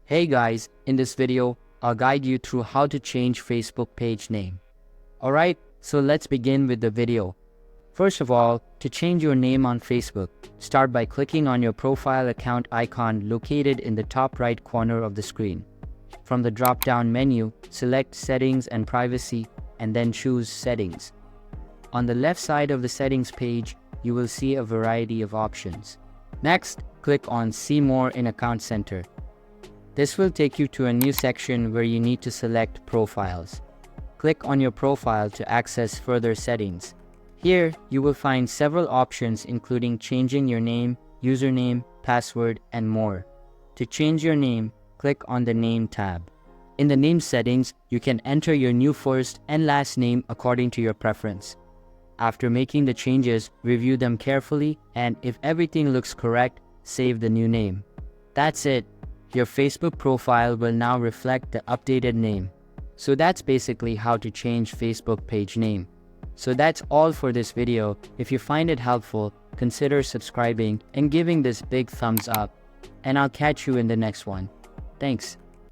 Hey guys, in this video, I'll guide you through how to change Facebook page name. Alright, so let's begin with the video. First of all, to change your name on Facebook, start by clicking on your profile account icon located in the top right corner of the screen. From the drop-down menu, select Settings and Privacy and then choose Settings. On the left side of the settings page, you will see a variety of options. Next, click on See More in Account Center. This will take you to a new section where you need to select Profiles. Click on your profile to access further settings. Here, you will find several options including changing your name, username, password, and more. To change your name, click on the Name tab. In the name settings, you can enter your new first and last name according to your preference. After making the changes, review them carefully, and if everything looks correct, save the new name. That's it. Your Facebook profile will now reflect the updated name. So that's basically how to change Facebook page name. So that's all for this video. If you find it helpful, consider subscribing and giving this big thumbs up. And I'll catch you in the next one. Thanks.